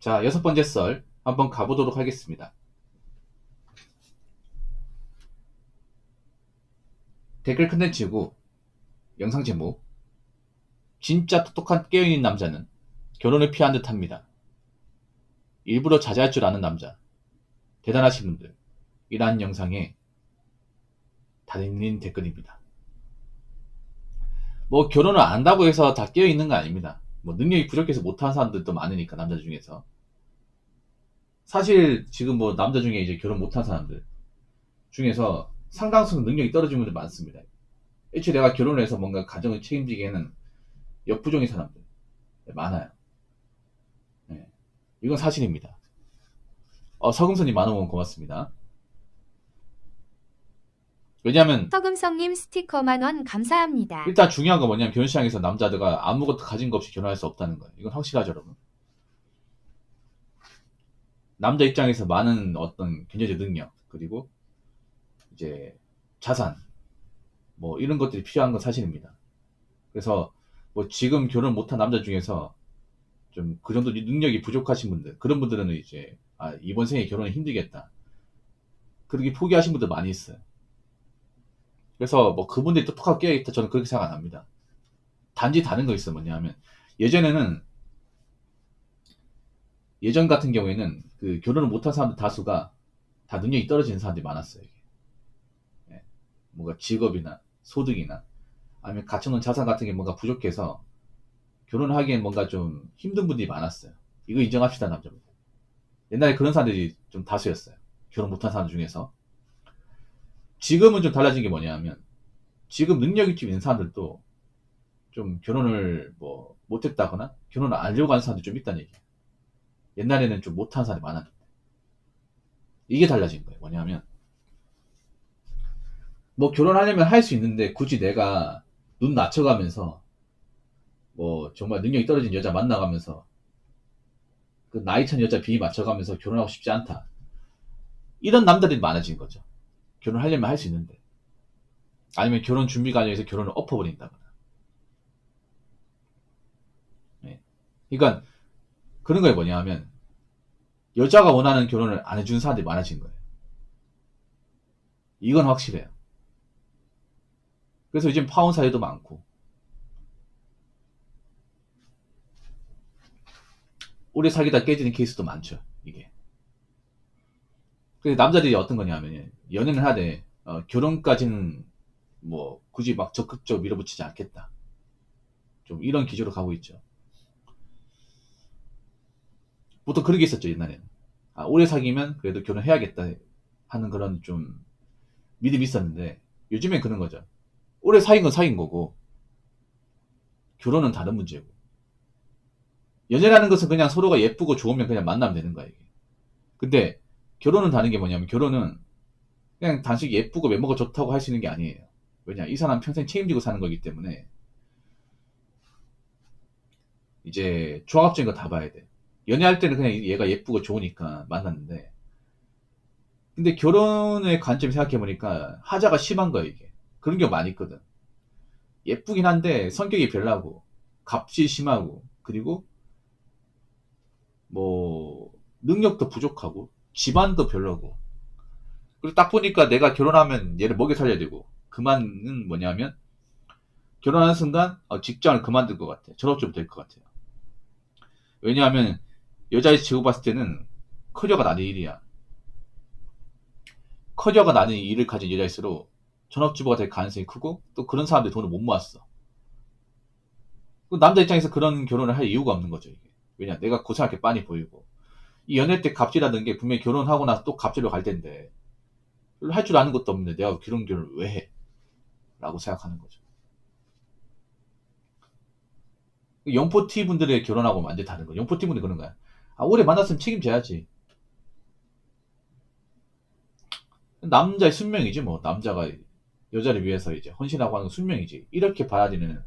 자, 6번째 썰 한번 가보도록 하겠습니다. 댓글 컨텐츠고 영상 제목 진짜 똑똑한 깨어있는 남자는 결혼을 피한 듯 합니다. 일부러 자제할 줄 아는 남자 대단하신 분들 이러한 영상에 달린 댓글입니다. 뭐 결혼을 안 한다고 해서 다 깨어있는 거 아닙니다. 뭐 능력이 부족해서 못하는 사람들도 많으니까 남자 중에서 사실 지금 뭐 남자 중에 이제 결혼 못한 사람들 중에서 상당수는 능력이 떨어진 분들 많습니다. 애초에 내가 결혼을 해서 뭔가 가정을 책임지기에는 역부족인 사람들 많아요. 네. 이건 사실입니다. 서금선님 만원 고맙습니다. 왜냐면 서금성님 스티커 만원 감사합니다. 일단 중요한 건 뭐냐면 결혼시장에서 남자들과 아무것도 가진 거 없이 결혼할 수 없다는 거예요. 이건 확실하죠, 여러분. 남자 입장에서 많은 어떤 경제적 능력 그리고 이제 자산 뭐 이런 것들이 필요한 건 사실입니다. 그래서 뭐 지금 결혼 못한 남자 중에서 좀 그 정도 능력이 부족하신 분들 그런 분들은 이제 이번 생에 결혼이 힘들겠다 그렇게 포기하신 분들 많이 있어요. 그래서 뭐 그분들이 똑똑하게 깨어있다 저는 그렇게 생각 안 합니다. 단지 다른 거 있어요. 뭐냐면 예전 같은 경우에는 그 결혼을 못한 사람들 다수가 다 능력이 떨어지는 사람들이 많았어요. 이게. 예. 뭔가 직업이나 소득이나 아니면 갖춰놓은 자산 같은 게 뭔가 부족해서 결혼을 하기엔 뭔가 좀 힘든 분들이 많았어요. 이거 인정합시다, 남자분들. 옛날에 그런 사람들이 좀 다수였어요. 결혼 못한 사람 중에서. 지금은 좀 달라진 게 뭐냐면 지금 능력이 좀 있는 사람들도 좀 결혼을 뭐 못했다거나 결혼을 안 하려고 하는 사람들이 좀 있다는 얘기예요. 옛날에는 좀 못한 사람이 많았는데 이게 달라진 거예요. 뭐냐면 뭐 결혼하려면 할 수 있는데 굳이 내가 눈 낮춰가면서 뭐 정말 능력이 떨어진 여자 만나가면서 그 나이 찬 여자 비위 맞춰가면서 결혼하고 싶지 않다. 이런 남자들이 많아진 거죠. 결혼하려면 할 수 있는데. 아니면 결혼 준비 과정에서 결혼을 엎어버린다거나. 네. 그러니까 그런 거에 뭐냐 하면 여자가 원하는 결혼을 안 해주는 사람들이 많아진 거예요. 이건 확실해요. 그래서 요즘 파혼 사례도 많고 오래 사귀다 깨지는 케이스도 많죠. 이게. 그래서 남자들이 어떤 거냐면 연애는 하되 결혼까지는 뭐 굳이 막 적극적으로 밀어붙이지 않겠다. 좀 이런 기조로 가고 있죠. 보통 그런 게 있었죠, 옛날에는. 오래 사귀면 그래도 결혼해야겠다 하는 그런 좀 믿음이 있었는데 요즘엔 그런 거죠. 오래 사귄 건 사귄 거고 결혼은 다른 문제고 연애라는 것은 그냥 서로가 예쁘고 좋으면 그냥 만나면 되는 거야 이게. 근데 결혼은 다른 게 뭐냐면 결혼은 그냥 단순히 예쁘고 외모가 좋다고 할 수 있는 게 아니에요. 왜냐 이 사람 평생 책임지고 사는 거기 때문에 이제 종합적인 거 다 봐야 돼. 연애할 때는 그냥 얘가 예쁘고 좋으니까 만났는데 근데 결혼의 관점 생각해보니까 하자가 심한 거야 이게. 그런 경우 많이 있거든. 예쁘긴 한데 성격이 별나고 값이 심하고 그리고 뭐 능력도 부족하고 집안도 별로고 그리고 딱 보니까 내가 결혼하면 얘를 먹여 살려야 되고 그만은 뭐냐면 결혼하는 순간 직장을 그만둘 것 같아. 전업주부 될 것 같아요. 왜냐하면 여자의 제고 봤을 때는 커리어가 나는 일이야. 커리어가 나는 일을 가진 여자일수록 전업주부가 될 가능성이 크고 또 그런 사람들이 돈을 못 모았어. 남자 입장에서 그런 결혼을 할 이유가 없는 거죠. 이게. 왜냐 내가 고생할 게 빤히 보이고 이 연애 때 갑질하는 게 분명히 결혼하고 나서 또 갑질로 갈 텐데 할 줄 아는 것도 없는데 내가 결혼을 왜 해? 라고 생각하는 거죠. 영포티 분들의 결혼하고 완전히 다른 거예요. 영포티 분들이 그런 거야. 오래 만났으면 책임져야지. 남자의 숙명이지 뭐. 남자가 여자를 위해서 이제 헌신하고 하는 건 숙명이지. 이렇게 봐야 되는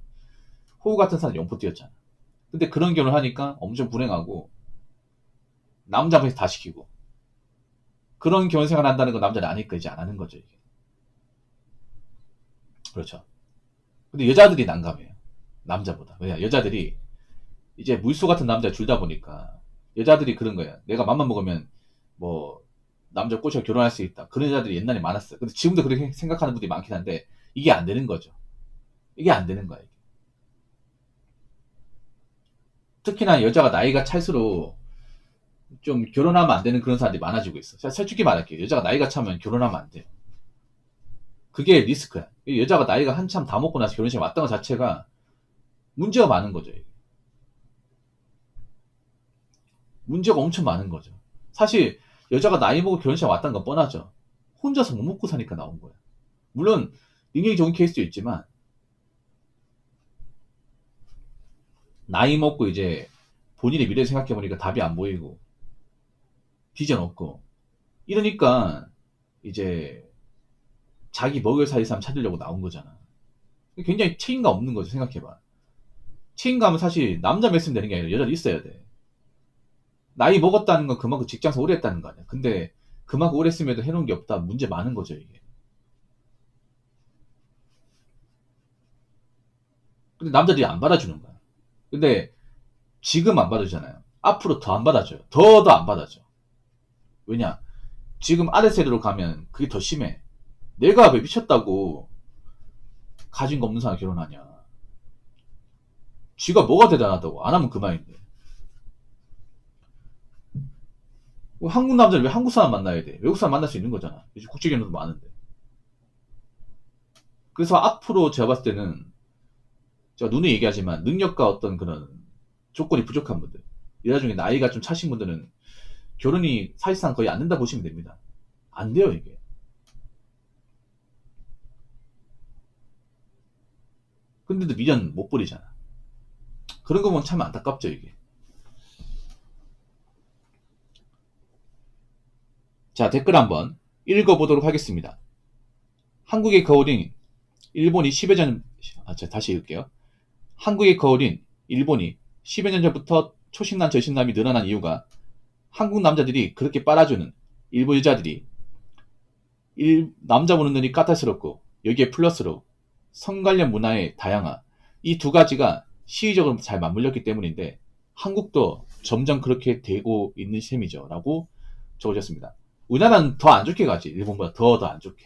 호우 같은 사람 영포티였잖아. 근데 그런 결혼을 하니까 엄청 불행하고 남자 앞에서 다 시키고 그런 결혼 생활 한다는 건 남자는 아니까 이제 안 하는 거죠. 이게. 그렇죠. 근데 여자들이 난감해요. 남자보다. 왜냐 여자들이 이제 물소 같은 남자 줄다 보니까 여자들이 그런 거야. 내가 맘만 먹으면 뭐 남자 꼬셔 결혼할 수 있다. 그런 여자들이 옛날에 많았어요. 근데 지금도 그렇게 생각하는 분들이 많긴 한데 이게 안 되는 거죠. 이게 안 되는 거야. 이게. 특히나 여자가 나이가 찰수록 좀 결혼하면 안 되는 그런 사람들이 많아지고 있어. 제가 솔직히 말할게요. 여자가 나이가 차면 결혼하면 안 돼요. 그게 리스크야. 여자가 나이가 한참 다 먹고 나서 결혼식에 왔다는 것 자체가 문제가 많은 거죠. 이게. 문제가 엄청 많은 거죠. 사실 여자가 나이 먹고 결혼식에 왔다는 건 뻔하죠. 혼자서 못 먹고 사니까 나온 거야. 물론 능력이 좋은 케이스도 있지만 나이 먹고 이제 본인의 미래 생각해보니까 답이 안 보이고 비전 없고 이러니까 이제 자기 먹여 살 사람 찾으려고 나온 거잖아. 굉장히 책임감 없는 거죠. 생각해봐. 책임감은 사실 남자 맺으면 되는 게 아니라 여자도 있어야 돼. 나이 먹었다는 건 그만큼 직장에서 오래 했다는 거 아니야. 근데 그만큼 오래 했음에도 해놓은 게 없다. 문제 많은 거죠, 이게. 근데 남자들이 안 받아주는 거야. 근데 지금 안 받아주잖아요. 앞으로 더 안 받아줘요. 더 안 받아줘. 왜냐? 지금 아래 세대로 가면 그게 더 심해. 내가 왜 미쳤다고 가진 거 없는 사람 결혼하냐. 지가 뭐가 대단하다고. 안 하면 그만인데. 한국 남자는 왜 한국 사람 만나야 돼? 외국 사람 만날 수 있는 거잖아. 요즘 국제 결혼도 많은데. 그래서 앞으로 제가 봤을 때는 제가 눈에 얘기하지만 능력과 어떤 그런 조건이 부족한 분들, 여자 중에 나이가 좀 차신 분들은 결혼이 사실상 거의 안 된다 보시면 됩니다. 안 돼요, 이게. 근데도 미련 못 버리잖아. 그런 거 보면 참 안타깝죠, 이게. 자, 댓글 한번 읽어보도록 하겠습니다. 한국의 거울인 일본이 10여 년, 다시 읽을게요. 한국의 거울인 일본이 10여 년 전부터 초신남, 저신남이 늘어난 이유가 한국 남자들이 그렇게 빨아주는 일본 여자들이 남자 보는 눈이 까탈스럽고 여기에 플러스로 성 관련 문화의 다양화 이 두 가지가 시의적으로 잘 맞물렸기 때문인데 한국도 점점 그렇게 되고 있는 셈이죠 라고 적어졌습니다. 우리나라는 더 안 좋게 가지. 일본보다 더 안 좋게.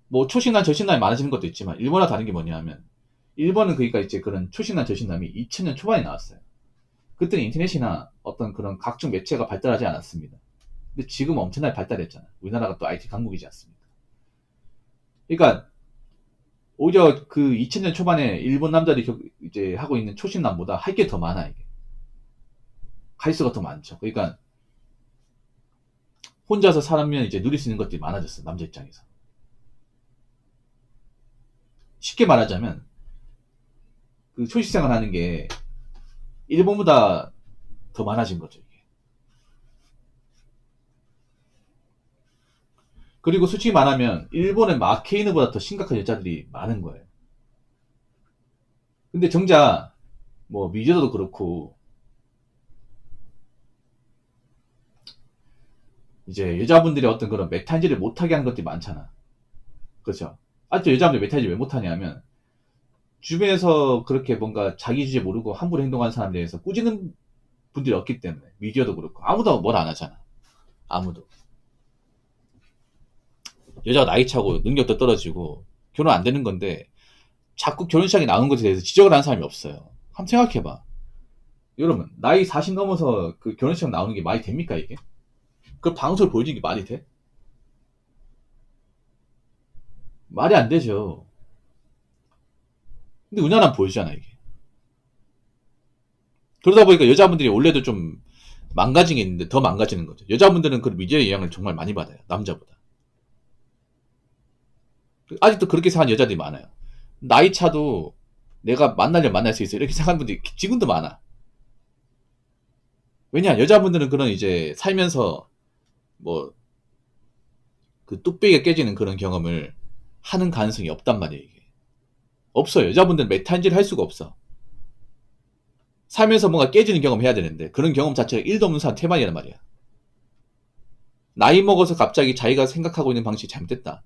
뭐 초신남 저신남이 많아지는 것도 있지만 일본과 다른 게 뭐냐 하면 일본은 그러니까 이제 그런 초신남 저신남이 2000년 초반에 나왔어요. 그때는 인터넷이나 어떤 그런 각종 매체가 발달하지 않았습니다. 근데 지금 엄청나게 발달했잖아. 우리나라가 또 IT 강국이지 않습니까? 그러니까 오히려 그 2000년 초반에 일본 남자들이 이제 하고 있는 초신남보다 할 게 더 많아 이게. 가지수가 더 많죠. 그러니까 혼자서 살면 이제 누릴 수 있는 것들이 많아졌어. 남자 입장에서. 쉽게 말하자면 그 초식생활 하는 게 일본보다 더 많아진 거죠. 이게. 그리고 솔직히 말하면 일본의 마케이누보다 더 심각한 여자들이 많은 거예요. 근데 정작 뭐 미디어도 그렇고 이제 여자분들이 어떤 그런 메탈질을 못하게 하는 것들이 많잖아. 그렇죠? 아직도 여자분들 메탈질 왜 못하냐면 주변에서 그렇게 뭔가 자기 주제 모르고 함부로 행동하는 사람에 대해서 꾸짖는 분들이 없기 때문에 미디어도 그렇고 아무도 뭘 안 하잖아. 아무도. 여자가 나이 차고 능력도 떨어지고 결혼 안 되는 건데 자꾸 결혼식에 나오는 것에 대해서 지적을 하는 사람이 없어요. 한번 생각해봐. 여러분 나이 40 넘어서 그 결혼식 나오는 게 말이 됩니까 이게? 그 방송을 보여주는 게 말이 돼? 말이 안 되죠. 근데 우리나라는 보여주잖아 이게. 그러다 보니까 여자분들이 원래도 좀 망가진 게 있는데 더 망가지는 거죠. 여자분들은 그 미디어의 영향을 정말 많이 받아요. 남자보다. 아직도 그렇게 생각하는 여자들이 많아요. 나이 차도 내가 만나려면 만날 수 있어. 이렇게 생각하는 분들이 지금도 많아. 왜냐, 여자분들은 그런 이제 살면서 뭐, 그 뚝배기가 깨지는 그런 경험을 하는 가능성이 없단 말이에요, 이게. 없어요. 여자분들은 메탄질 할 수가 없어. 살면서 뭔가 깨지는 경험 해야 되는데, 그런 경험 자체가 1도 없는 사람 태반이란 말이야. 나이 먹어서 갑자기 자기가 생각하고 있는 방식이 잘못됐다.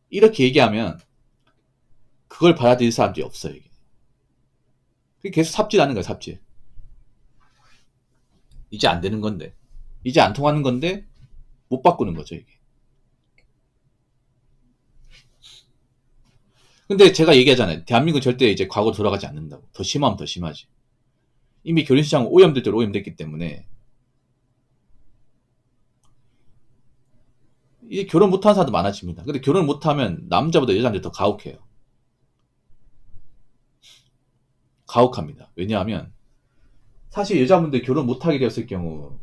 이렇게 얘기하면, 그걸 받아들일 사람들이 없어요, 이게. 계속 삽질하는 거야, 삽질. 이제 안 되는 건데. 이제 안 통하는 건데 못 바꾸는 거죠, 이게. 근데 제가 얘기하잖아요. 대한민국 절대 이제 과거 돌아가지 않는다고. 더 심하면 더 심하지. 이미 결혼시장은 오염될 대로 오염됐기 때문에 이제 결혼 못하는 사람도 많아집니다. 근데 결혼 못하면 남자보다 여자한테 더 가혹해요. 가혹합니다. 왜냐하면 사실 여자분들 결혼 못하게 되었을 경우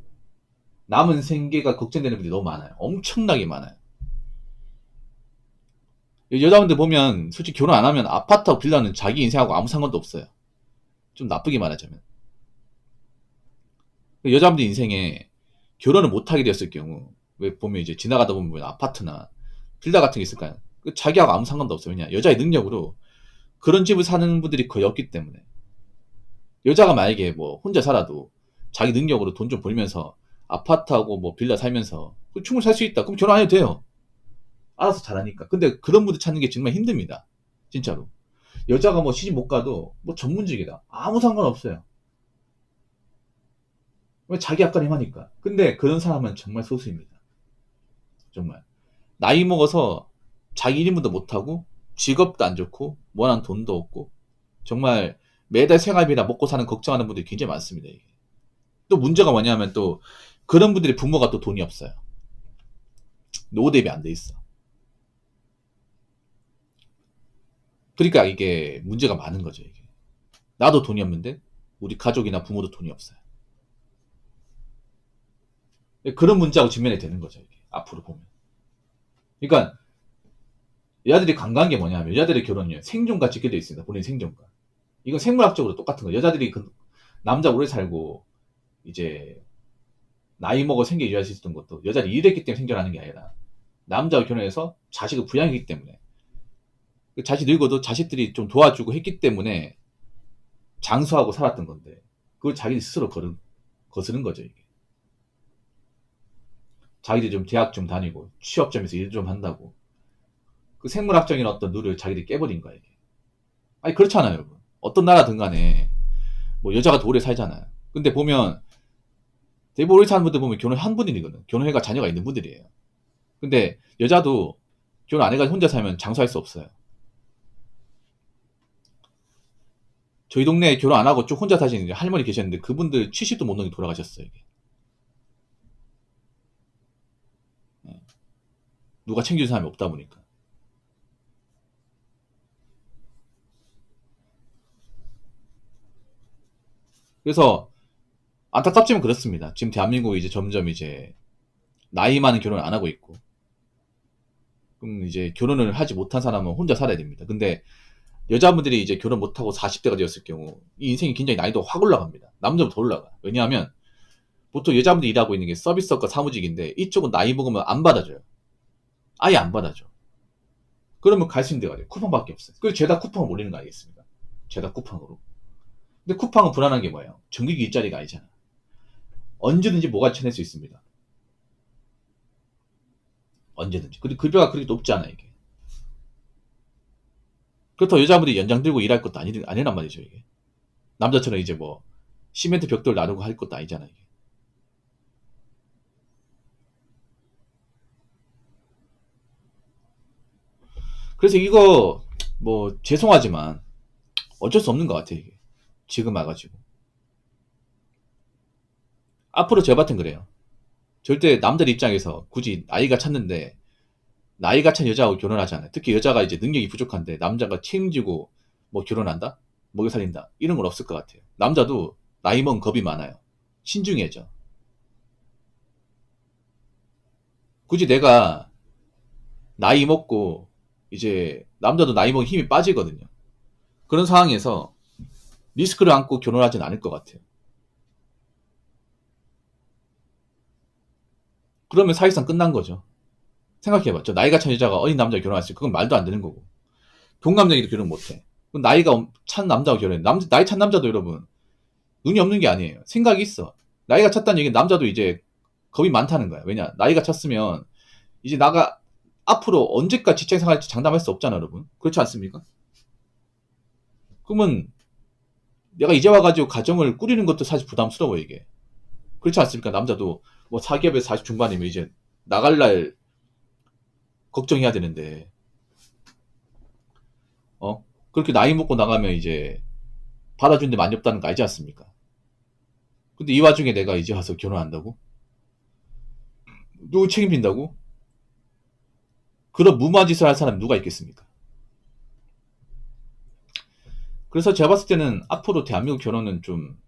남은 생계가 걱정되는 분들이 너무 많아요. 엄청나게 많아요. 여자분들 보면 솔직히 결혼 안 하면 아파트하고 빌라는 자기 인생하고 아무 상관도 없어요. 좀 나쁘게 말하자면. 여자분들 인생에 결혼을 못하게 되었을 경우 왜 보면 이제 지나가다 보면 아파트나 빌라 같은 게 있을까요? 자기하고 아무 상관도 없어요. 왜냐 여자의 능력으로 그런 집을 사는 분들이 거의 없기 때문에. 여자가 만약에 뭐 혼자 살아도 자기 능력으로 돈 좀 벌면서 아파트하고 뭐 빌라 살면서 충분히 살 수 있다. 그럼 결혼 안 해도 돼요. 알아서 잘하니까. 근데 그런 분들 찾는 게 정말 힘듭니다. 진짜로. 여자가 뭐 시집 못 가도 뭐 전문직이다. 아무 상관없어요. 왜 자기 앞가림 하니까. 근데 그런 사람은 정말 소수입니다. 정말. 나이 먹어서 자기 1인분도 못하고 직업도 안 좋고 원하는 돈도 없고 정말 매달 생활비나 먹고 사는 걱정하는 분들이 굉장히 많습니다. 이게. 또 문제가 뭐냐면 또 그런 분들의 부모가 또 돈이 없어요. 노후 대비 안 돼 있어. 그러니까 이게 문제가 많은 거죠. 이게. 나도 돈이 없는데 우리 가족이나 부모도 돈이 없어요. 그런 문제하고 직면이 되는 거죠. 이게. 앞으로 보면. 그러니까 여자들이 간과한 게 뭐냐면 여자들의 결혼이 생존과 찍게 돼 있습니다. 본인 생존과. 이건 생물학적으로 똑같은 거예요. 여자들이 그 남자 오래 살고 이제 나이 먹어 생계 유지할 수 있었던 것도 여자들이 일했기 때문에 생존하는 게 아니라 남자와 결혼해서 자식을 부양했기 때문에 자식 늙어도 자식들이 좀 도와주고 했기 때문에 장수하고 살았던 건데 그걸 자기들 스스로 거스른 거죠. 이게. 자기들이 좀 대학 좀 다니고 취업점에서 일 좀 한다고 그 생물학적인 어떤 룰을 자기들이 깨버린 거야. 이게. 아니 그렇잖아요. 여러분. 어떤 나라든 간에 뭐 여자가 더 오래 살잖아요. 근데 보면 대부분 오래 사는 분들 보면 결혼한 분들이거든. 결혼해가 자녀가 있는 분들이에요. 근데 여자도 결혼 안 해가지고 혼자 살면 장수할 수 없어요. 저희 동네에 결혼 안 하고 쭉 혼자 사시는 할머니 계셨는데 그분들 70도 못 넘게 돌아가셨어요. 이게. 누가 챙겨준 사람이 없다 보니까. 그래서 안타깝지만 그렇습니다. 지금 대한민국이 이제 점점 이제 나이 많은 결혼을 안 하고 있고 그럼 이제 결혼을 하지 못한 사람은 혼자 살아야 됩니다. 근데 여자분들이 이제 결혼 못하고 40대가 되었을 경우 이 인생이 굉장히 난이도가 확 올라갑니다. 남자보다 더 올라가. 왜냐하면 보통 여자분들이 일하고 있는 게 서비스업과 사무직인데 이쪽은 나이 먹으면 안 받아줘요. 아예 안 받아줘. 그러면 갈 수 있는 데가 돼요. 쿠팡밖에 없어요. 그래서 죄다 쿠팡을 올리는 거 아니겠습니까? 죄다 쿠팡으로. 근데 쿠팡은 불안한 게 뭐예요? 정규직 일자리가 아니잖아. 언제든지 뭐가 쳐낼 수 있습니다. 언제든지. 근데 급여가 그렇게 높지 않아 이게. 그렇다고 여자분들이 연장 들고 일할 것도 아니란 말이죠 이게. 남자처럼 이제 뭐 시멘트 벽돌 나르고 할 것도 아니잖아 이게. 그래서 이거 뭐 죄송하지만 어쩔 수 없는 것 같아 이게. 지금 와가지고. 앞으로 저 같은 그래요. 절대 남들 입장에서 굳이 나이가 찼는데 나이가 찬 여자하고 결혼하잖아요. 특히 여자가 이제 능력이 부족한데 남자가 책임지고 뭐 결혼한다? 먹여 살린다? 이런 건 없을 것 같아요. 남자도 나이 먹은 겁이 많아요. 신중해져. 굳이 내가 나이 먹고 이제 남자도 나이 먹은 힘이 빠지거든요. 그런 상황에서 리스크를 안고 결혼하진 않을 것 같아요. 그러면 사실상 끝난 거죠. 생각해봐. 저 나이가 찬 여자가 어린 남자와 결혼했어요. 그건 말도 안 되는 거고. 동갑내기도 결혼 못해. 그럼 나이가 찬 남자와 결혼해. 나이 찬 남자도 여러분 눈이 없는 게 아니에요. 생각이 있어. 나이가 찼다는 얘기는 남자도 이제 겁이 많다는 거야. 왜냐? 나이가 찼으면 이제 나가 앞으로 언제까지 직장 생활할지 장담할 수 없잖아, 여러분. 그렇지 않습니까? 그러면 내가 이제 와가지고 가정을 꾸리는 것도 사실 부담스러워, 이게. 그렇지 않습니까? 남자도 뭐 사기업에서 40 중반이면 이제 나갈 날 걱정해야 되는데, 그렇게 나이 먹고 나가면 이제 받아준 데 많이 없다는 거 알지 않습니까? 근데 이 와중에 내가 이제 와서 결혼한다고? 누구 책임진다고? 그런 무모한 짓을 할 사람이 누가 있겠습니까? 그래서 제가 봤을 때는 앞으로 대한민국 결혼은 좀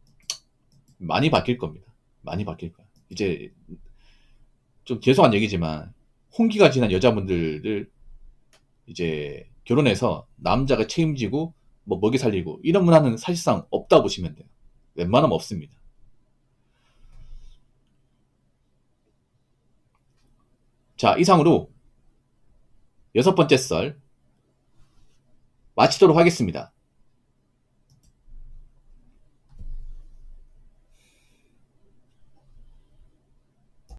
많이 바뀔 겁니다. 많이 바뀔 거야. 이제 좀 죄송한 얘기지만 홍기가 지난 여자분들을 이제 결혼해서 남자가 책임지고 뭐 먹이 살리고 이런 문화는 사실상 없다 보시면 돼요. 웬만하면 없습니다. 자, 이상으로 6번째 썰 마치도록 하겠습니다.